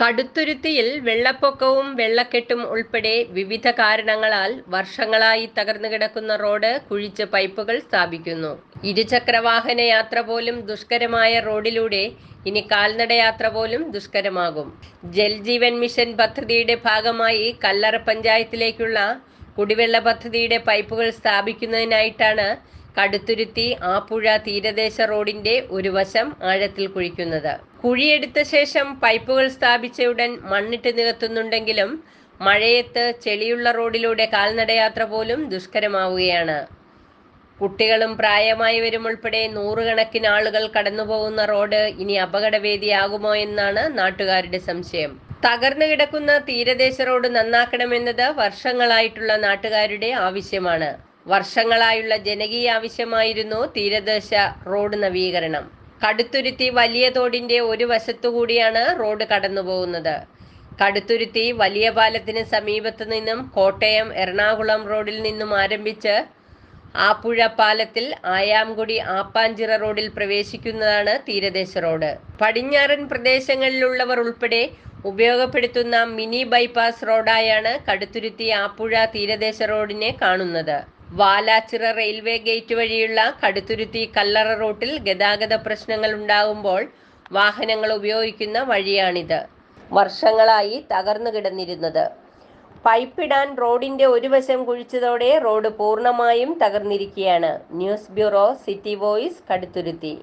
കടുത്തുരുത്തിയിൽ വെള്ളപ്പൊക്കവും വെള്ളക്കെട്ടും ഉൾപ്പെടെ വിവിധ കാരണങ്ങളാൽ വർഷങ്ങളായി തകർന്നു കിടക്കുന്ന റോഡ് കുഴിച്ച് പൈപ്പുകൾ സ്ഥാപിക്കുന്നു. ഇരുചക്രവാഹന യാത്ര പോലും ദുഷ്കരമായ റോഡിലൂടെ ഇനി കാൽനടയാത്ര പോലും ദുഷ്കരമാകും. ജൽജീവൻ മിഷൻ പദ്ധതിയുടെ ഭാഗമായി കല്ലറ പഞ്ചായത്തിലേക്കുള്ള കുടിവെള്ള പദ്ധതിയുടെ പൈപ്പുകൾ സ്ഥാപിക്കുന്നതിനായിട്ടാണ് കടുത്തുരുത്തി ആപ്പുഴ തീരദേശ റോഡിന്റെ ഒരു വശം ആഴത്തിൽ കുഴിക്കുന്നത്. കുഴിയെടുത്ത ശേഷം പൈപ്പുകൾ സ്ഥാപിച്ചയുടൻ മണ്ണിട്ട് നികത്തുന്നുണ്ടെങ്കിലും മഴയത്ത് ചെളിയുള്ള റോഡിലൂടെ കാൽനടയാത്ര പോലും ദുഷ്കരമാവുകയാണ്. കുട്ടികളും പ്രായമായവരും ഉൾപ്പെടെ നൂറുകണക്കിന് ആളുകൾ കടന്നുപോകുന്ന റോഡ് ഇനി അപകടവേദിയാകുമോ എന്നാണ് നാട്ടുകാരുടെ സംശയം. തകർന്നു കിടക്കുന്ന തീരദേശ റോഡ് നന്നാക്കണമെന്നത് വർഷങ്ങളായിട്ടുള്ള നാട്ടുകാരുടെ ആവശ്യമാണ്. വർഷങ്ങളായുള്ള ജനകീയ ആവശ്യമായിരുന്നു തീരദേശ റോഡ് നവീകരണം. കടുത്തുരുത്തി വലിയ തോടിന്റെ ഒരു വശത്തുകൂടിയാണ് റോഡ് കടന്നുപോകുന്നത്. കടുത്തുരുത്തി വലിയ പാലത്തിന് സമീപത്തു നിന്നും കോട്ടയം എറണാകുളം റോഡിൽ നിന്നും ആരംഭിച്ച് ആപ്പുഴ പാലത്തിൽ ആയാംകുടി ആപ്പാഞ്ചിറ റോഡിൽ പ്രവേശിക്കുന്നതാണ് തീരദേശ റോഡ്. പടിഞ്ഞാറൻ പ്രദേശങ്ങളിലുള്ളവർ ഉൾപ്പെടെ ഉപയോഗപ്പെടുത്തുന്ന മിനി ബൈപ്പാസ് റോഡായാണ് കടുത്തുരുത്തി ആപ്പുഴ തീരദേശ റോഡിനെ കാണുന്നത്. വാലാച്ചിറ റെയിൽവേ ഗേറ്റ് വഴിയുള്ള കടുത്തുരുത്തി കല്ലറ റൂട്ടിൽ ഗതാഗത പ്രശ്നങ്ങൾ ഉണ്ടാകുമ്പോൾ വാഹനങ്ങൾ ഉപയോഗിക്കുന്ന വഴിയാണിത്. വർഷങ്ങളായി തകർന്നു കിടന്നിരുന്നത്. പൈപ്പിടാൻ റോഡിന്റെ ഒരു വശം കുഴിച്ചതോടെ റോഡ് പൂർണ്ണമായും തകർന്നിരിക്കുകയാണ്. News bureau, city voice, Kaduthuruthy.